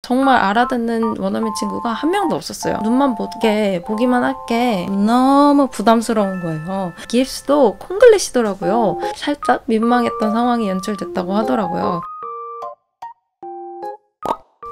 정말 알아듣는 원어민 친구가 한 명도 없었어요. 눈만 보기만 할게 너무 부담스러운 거예요. gifs도 콩글리시더라고요. 살짝 민망했던 상황이 연출됐다고 하더라고요.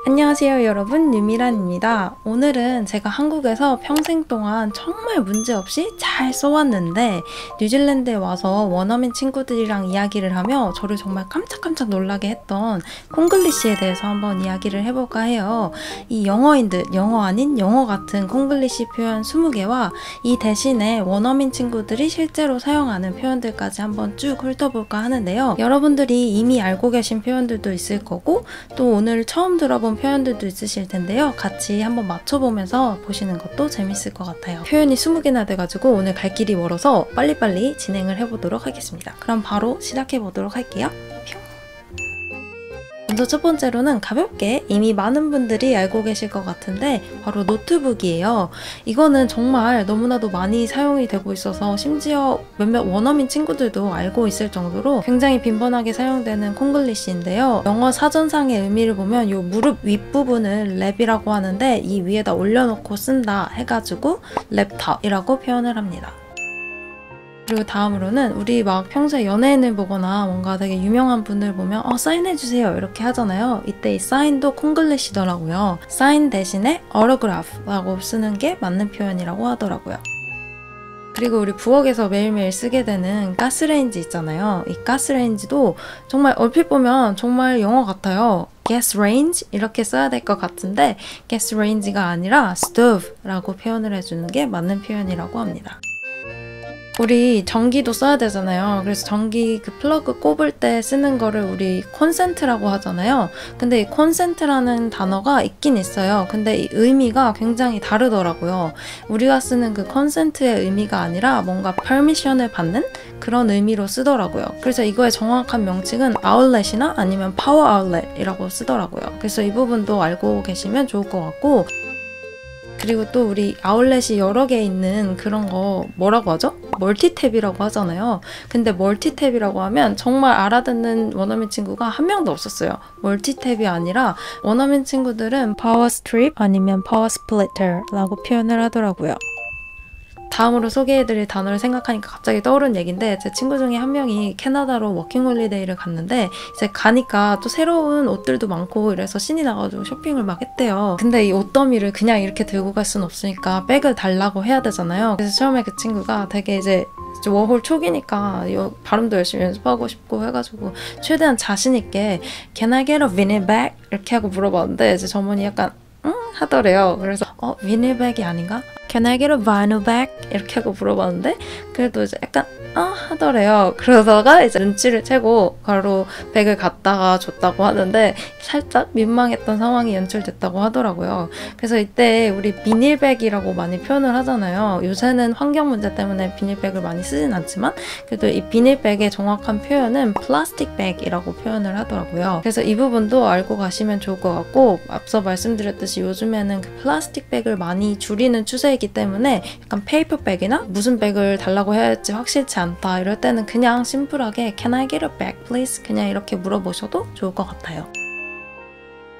안녕하세요 여러분, 유미란입니다. 오늘은 제가 한국에서 평생 동안 정말 문제없이 잘 써왔는데 뉴질랜드에 와서 원어민 친구들이랑 이야기를 하며 저를 정말 깜짝깜짝 놀라게 했던 콩글리시에 대해서 한번 이야기를 해볼까 해요. 이 영어인 듯 영어 아닌 영어 같은 콩글리시 표현 20개와 이 대신에 원어민 친구들이 실제로 사용하는 표현들까지 한번 쭉 훑어볼까 하는데요. 여러분들이 이미 알고 계신 표현들도 있을 거고 또 오늘 처음 들어본 표현들도 있으실 텐데요. 같이 한번 맞춰보면서 보시는 것도 재밌을 것 같아요. 표현이 20개나 돼가지고 오늘 갈 길이 멀어서 빨리빨리 진행을 해보도록 하겠습니다. 그럼 바로 시작해보도록 할게요. 먼저 첫 번째로는 가볍게 이미 많은 분들이 알고 계실 것 같은데 바로 노트북이에요. 이거는 정말 너무나도 많이 사용이 되고 있어서 심지어 몇몇 원어민 친구들도 알고 있을 정도로 굉장히 빈번하게 사용되는 콩글리시인데요. 영어 사전상의 의미를 보면 이 무릎 윗부분을 랩이라고 하는데 이 위에다 올려놓고 쓴다 해가지고 랩탑이라고 표현을 합니다. 그리고 다음으로는 우리 막 평소에 연예인을 보거나 뭔가 되게 유명한 분을 보면 사인해주세요 이렇게 하잖아요. 이때 이 사인도 콩글리시더라고요. 사인 대신에 autograph라고 쓰는 게 맞는 표현이라고 하더라고요. 그리고 우리 부엌에서 매일매일 쓰게 되는 가스레인지 있잖아요. 이 가스레인지도 정말 얼핏 보면 정말 영어 같아요. gas range 이렇게 써야 될 것 같은데 gas range가 아니라 stove라고 표현을 해주는 게 맞는 표현이라고 합니다. 우리 전기도 써야 되잖아요. 그래서 전기 그 플러그 꼽을 때 쓰는 거를 우리 콘센트라고 하잖아요. 근데 이 콘센트라는 단어가 있긴 있어요. 근데 이 의미가 굉장히 다르더라고요. 우리가 쓰는 그 콘센트의 의미가 아니라 뭔가 퍼미션을 받는 그런 의미로 쓰더라고요. 그래서 이거의 정확한 명칭은 아울렛이나 아니면 파워 아울렛이라고 쓰더라고요. 그래서 이 부분도 알고 계시면 좋을 것 같고, 그리고 또 우리 아울렛이 여러 개 있는 그런 거 뭐라고 하죠? 멀티탭이라고 하잖아요. 근데 멀티탭이라고 하면 정말 알아듣는 원어민 친구가 한 명도 없었어요. 멀티탭이 아니라 원어민 친구들은 파워 스트립 아니면 파워 스플리터라고 표현을 하더라고요. 다음으로 소개해드릴 단어를 생각하니까 갑자기 떠오른 얘기인데 제 친구 중에 한 명이 캐나다로 워킹홀리데이를 갔는데 이제 가니까 또 새로운 옷들도 많고 이래서 신이 나가지고 쇼핑을 막 했대요. 근데 이 옷더미를 그냥 이렇게 들고 갈 순 없으니까 백을 달라고 해야 되잖아요. 그래서 처음에 그 친구가 되게 이제 워홀 초기니까 발음도 열심히 연습하고 싶고 해가지고 최대한 자신 있게 Can I get a vinyl bag? 이렇게 하고 물어봤는데 이제 점원이 약간 응? 하더래요. 그래서 비닐백이 아닌가? Can I get a vinyl bag? 이렇게 하고 물어봤는데 그래도 이제 약간 하더래요. 그러다가 이제 눈치를 채고 바로 백을 갖다가 줬다고 하는데 살짝 민망했던 상황이 연출됐다고 하더라고요. 그래서 이때 우리 비닐백이라고 많이 표현을 하잖아요. 요새는 환경 문제 때문에 비닐백을 많이 쓰진 않지만 그래도 이 비닐백의 정확한 표현은 플라스틱 백이라고 표현을 하더라고요. 그래서 이 부분도 알고 가시면 좋을 것 같고, 앞서 말씀드렸듯이 요즘에는 그 플라스틱 백을 많이 줄이는 추세이기 때문에 약간 페이퍼백이나 무슨 백을 달라고 해야 할지 확실치 않다 이럴 때는 그냥 심플하게 Can I get a bag please? 그냥 이렇게 물어보셔도 좋을 것 같아요.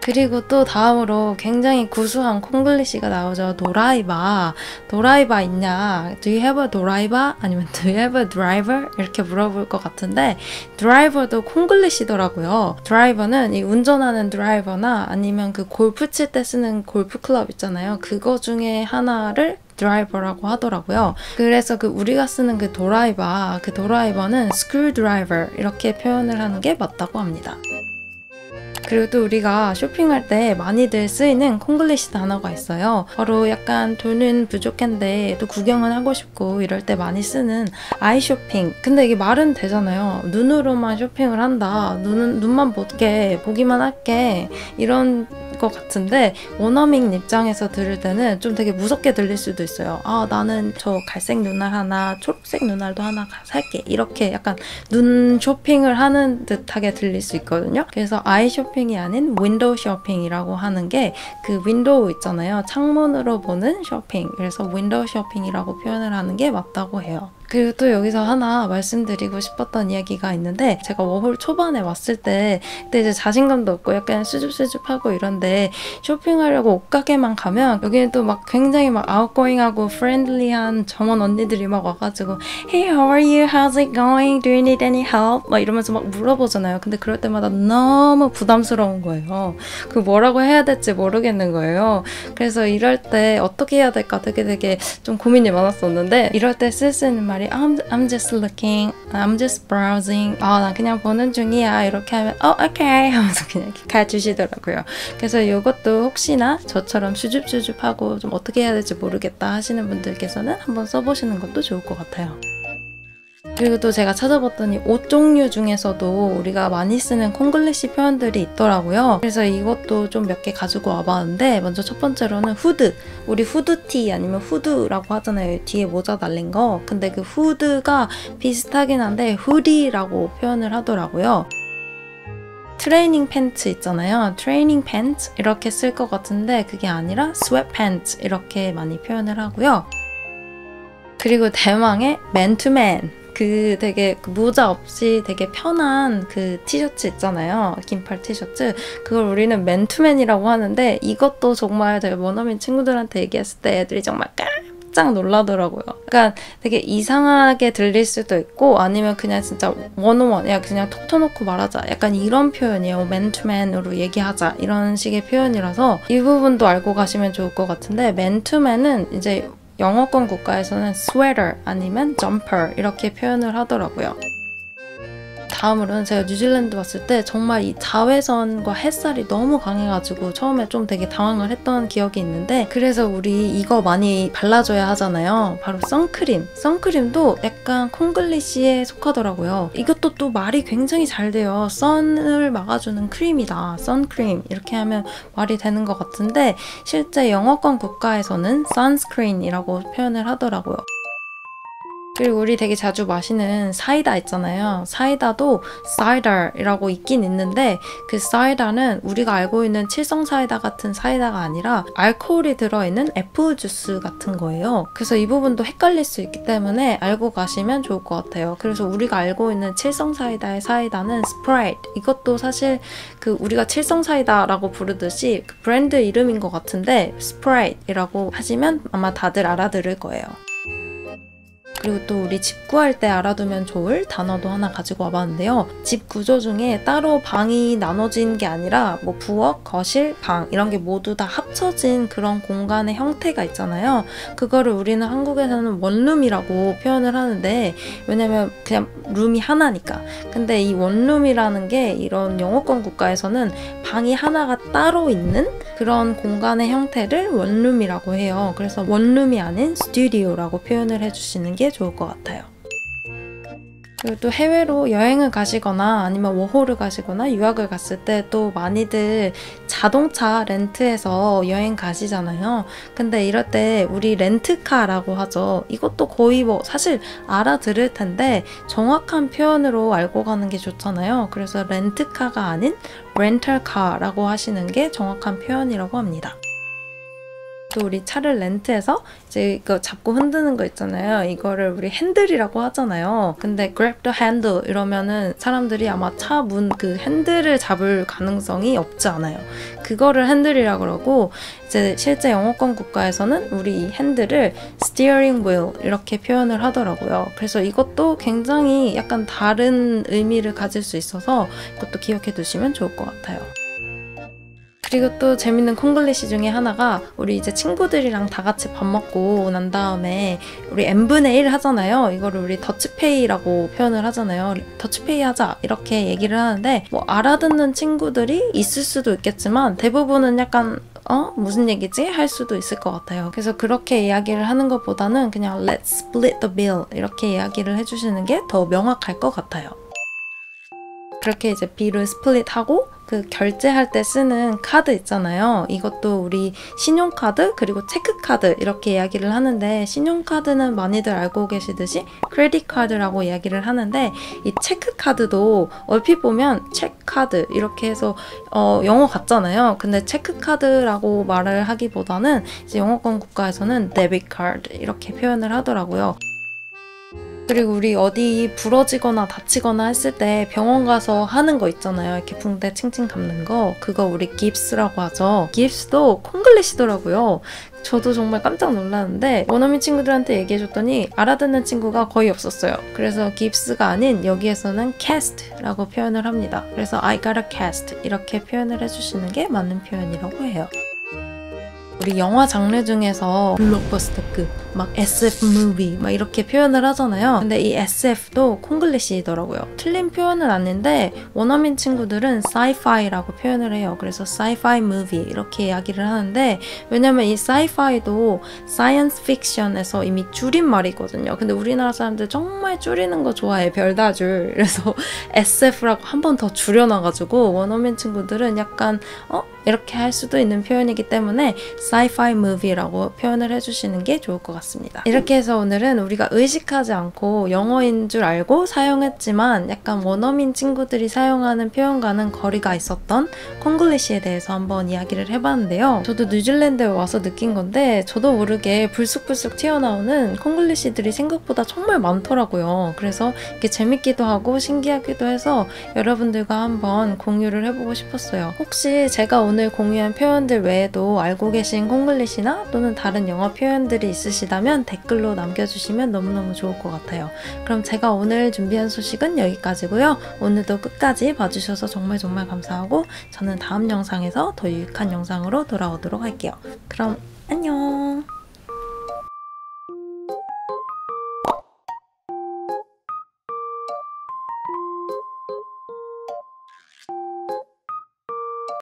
그리고 또 다음으로 굉장히 구수한 콩글리시가 나오죠. 도라이바. 도라이바 있냐? Do you have a driver? 아니면 Do you have a driver? 이렇게 물어볼 것 같은데 드라이버도 콩글리시더라고요. 드라이버는 이 운전하는 드라이버나 아니면 그 골프 칠 때 쓰는 골프 클럽 있잖아요. 그거 중에 하나를 드라이버라고 하더라고요. 그래서 그 우리가 쓰는 그 드라이버는 screwdriver 이렇게 표현을 하는 게 맞다고 합니다. 그리고 또 우리가 쇼핑할 때 많이들 쓰이는 콩글리시 단어가 있어요. 바로 약간 돈은 부족한데 또 구경은 하고 싶고 이럴 때 많이 쓰는 아이 쇼핑. 근데 이게 말은 되잖아요. 눈으로만 쇼핑을 한다. 눈만 보기만 할게. 이런 것 같은데 원어민 입장에서 들을 때는 좀 되게 무섭게 들릴 수도 있어요. 나는 저 갈색 눈알 하나, 초록색 눈알도 하나 살게. 이렇게 약간 눈 쇼핑을 하는 듯하게 들릴 수 있거든요. 그래서 아이 쇼핑이 아닌 윈도우 쇼핑이라고 하는 게 그 윈도우 있잖아요. 창문으로 보는 쇼핑. 그래서 윈도우 쇼핑이라고 표현을 하는 게 맞다고 해요. 그리고 또 여기서 하나 말씀드리고 싶었던 이야기가 있는데, 제가 워홀 초반에 왔을 때 그때 이제 자신감도 없고 약간 수줍수줍하고 이런데 쇼핑하려고 옷가게만 가면 여기는 또 막 굉장히 막 아웃고잉하고 프렌들리한 점원 언니들이 막 와가지고 Hey, how are you? How's it going? Do you need any help? 막 이러면서 막 물어보잖아요. 근데 그럴 때마다 너무 부담스러운 거예요. 그 뭐라고 해야 될지 모르겠는 거예요. 그래서 이럴 때 어떻게 해야 될까 되게 좀 고민이 많았었는데, 이럴 때 쓸 수 있는 말이 I'm just looking, I'm just browsing, 난 그냥 보는 중이야 이렇게 하면 okay 하면서 그냥 이렇게 가주시더라고요. 그래서 이것도 혹시나 저처럼 수줍수줍하고 좀 어떻게 해야 될지 모르겠다 하시는 분들께서는 한번 써보시는 것도 좋을 것 같아요. 그리고 또 제가 찾아봤더니 옷 종류 중에서도 우리가 많이 쓰는 콩글리시 표현들이 있더라고요. 그래서 이것도 좀 몇 개 가지고 와봤는데, 먼저 첫 번째로는 후드. 우리 후드티 아니면 후드라고 하잖아요. 뒤에 모자 달린 거. 근데 그 후드가 비슷하긴 한데 후디라고 표현을 하더라고요. 트레이닝 팬츠 있잖아요. 트레이닝 팬츠 이렇게 쓸 것 같은데 그게 아니라 스웨트 팬츠 이렇게 많이 표현을 하고요. 그리고 대망의 맨투맨. 그 되게 모자 없이 되게 편한 그 티셔츠 있잖아요. 긴팔 티셔츠. 그걸 우리는 맨투맨이라고 하는데, 이것도 정말 제가 원어민 친구들한테 얘기했을 때 애들이 정말 깜짝 놀라더라고요. 그러니까 되게 이상하게 들릴 수도 있고, 아니면 그냥 진짜 원어원, 야 그냥 톡 터놓고 말하자, 약간 이런 표현이에요. 맨투맨으로 얘기하자 이런 식의 표현이라서 이 부분도 알고 가시면 좋을 것 같은데, 맨투맨은 이제 영어권 국가에서는 sweater 아니면 jumper 이렇게 표현을 하더라고요. 다음으로는 제가 뉴질랜드 왔을 때 정말 이 자외선과 햇살이 너무 강해가지고 처음에 좀 되게 당황을 했던 기억이 있는데, 그래서 우리 이거 많이 발라줘야 하잖아요. 바로 선크림. 선크림도 약간 콩글리시에 속하더라고요. 이것도 또 말이 굉장히 잘 돼요. 선을 막아주는 크림이다. 선크림 이렇게 하면 말이 되는 것 같은데, 실제 영어권 국가에서는 sunscreen이라고 표현을 하더라고요. 그리고 우리 되게 자주 마시는 사이다 있잖아요. 사이다도 사이다이라고 있긴 있는데, 그 사이다는 우리가 알고 있는 칠성 사이다 같은 사이다가 아니라 알코올이 들어있는 애플 주스 같은 거예요. 그래서 이 부분도 헷갈릴 수 있기 때문에 알고 가시면 좋을 것 같아요. 그래서 우리가 알고 있는 칠성 사이다의 사이다는 스프라이트. 이것도 사실 그 우리가 칠성 사이다라고 부르듯이 그 브랜드 이름인 것 같은데 스프라이트이라고 하시면 아마 다들 알아들을 거예요. 그리고 또 우리 집 구할 때 알아두면 좋을 단어도 하나 가지고 와봤는데요. 집 구조 중에 따로 방이 나눠진 게 아니라 뭐 부엌, 거실, 방 이런 게 모두 다 합쳐진 그런 공간의 형태가 있잖아요. 그거를 우리는 한국에서는 원룸이라고 표현을 하는데, 왜냐면 그냥 룸이 하나니까. 근데 이 원룸이라는 게 이런 영어권 국가에서는 방이 하나가 따로 있는 그런 공간의 형태를 원룸이라고 해요. 그래서 원룸이 아닌 스튜디오라고 표현을 해주시는 게 좋을 것 같아요. 그리고 또 해외로 여행을 가시거나 아니면 워홀을 가시거나 유학을 갔을 때 또 많이들 자동차 렌트해서 여행 가시잖아요. 근데 이럴 때 우리 렌트카라고 하죠. 이것도 거의 뭐 사실 알아들을 텐데 정확한 표현으로 알고 가는 게 좋잖아요. 그래서 렌트카가 아닌 렌털카라고 하시는 게 정확한 표현이라고 합니다. 또 우리 차를 렌트해서 이제 이거 잡고 흔드는 거 있잖아요. 이거를 우리 핸들이라고 하잖아요. 근데 grab the handle 이러면은 사람들이 아마 차 문 그 핸들을 잡을 가능성이 없지 않아요. 그거를 핸들이라고 그러고, 이제 실제 영어권 국가에서는 우리 이 핸들을 steering wheel 이렇게 표현을 하더라고요. 그래서 이것도 굉장히 약간 다른 의미를 가질 수 있어서 이것도 기억해 두시면 좋을 것 같아요. 그리고 또 재밌는 콩글리시 중에 하나가, 우리 이제 친구들이랑 다 같이 밥 먹고 난 다음에 우리 n분의 1 하잖아요. 이거를 우리 더치페이라고 표현을 하잖아요. 더치페이 하자 이렇게 얘기를 하는데, 뭐 알아듣는 친구들이 있을 수도 있겠지만 대부분은 약간 무슨 얘기지? 할 수도 있을 것 같아요. 그래서 그렇게 이야기를 하는 것보다는 그냥 let's split the bill 이렇게 이야기를 해주시는 게 더 명확할 것 같아요. 그렇게 이제 비를 스플릿하고 그 결제할 때 쓰는 카드 있잖아요. 이것도 우리 신용카드 그리고 체크카드 이렇게 이야기를 하는데, 신용카드는 많이들 알고 계시듯이 크레딧 카드라고 이야기를 하는데, 이 체크카드도 얼핏 보면 체크카드 이렇게 해서 영어 같잖아요. 근데 체크카드라고 말을 하기보다는 이제 영어권 국가에서는 데빗 카드 이렇게 표현을 하더라고요. 그리고 우리 어디 부러지거나 다치거나 했을 때 병원 가서 하는 거 있잖아요. 이렇게 붕대 칭칭 감는 거. 그거 우리 깁스라고 하죠. 깁스도 콩글리시더라고요. 저도 정말 깜짝 놀랐는데 원어민 친구들한테 얘기해줬더니 알아듣는 친구가 거의 없었어요. 그래서 깁스가 아닌 여기에서는 cast라고 표현을 합니다. 그래서 I got a cast 이렇게 표현을 해주시는 게 맞는 표현이라고 해요. 우리 영화 장르 중에서 블록버스터급, 막 SF 무비 막 이렇게 표현을 하잖아요. 근데 이 SF도 콩글리시더라고요. 틀린 표현은 아닌데 원어민 친구들은 sci-fi라고 표현을 해요. 그래서 sci-fi movie 이렇게 이야기를 하는데 왜냐면 이 sci-fi도 science fiction에서 이미 줄임말이거든요. 근데 우리나라 사람들 정말 줄이는 거 좋아해. 별다줄. 그래서 SF라고 한 번 더 줄여놔가지고 원어민 친구들은 약간 이렇게 할 수도 있는 표현이기 때문에 sci-fi movie라고 표현을 해주시는 게 좋을 것 같습니다. 이렇게 해서 오늘은 우리가 의식하지 않고 영어인 줄 알고 사용했지만 약간 원어민 친구들이 사용하는 표현과는 거리가 있었던 콩글리시에 대해서 한번 이야기를 해봤는데요. 저도 뉴질랜드에 와서 느낀 건데 저도 모르게 불쑥불쑥 튀어나오는 콩글리시들이 생각보다 정말 많더라고요. 그래서 이게 재밌기도 하고 신기하기도 해서 여러분들과 한번 공유를 해보고 싶었어요. 혹시 제가 오늘 공유한 표현들 외에도 알고 계신 콩글리시나 또는 다른 영어 표현들이 있으시다면 댓글로 남겨주시면 너무너무 좋을 것 같아요. 그럼 제가 오늘 준비한 소식은 여기까지고요. 오늘도 끝까지 봐주셔서 정말 감사하고 저는 다음 영상에서 더 유익한 영상으로 돌아오도록 할게요. 그럼 안녕!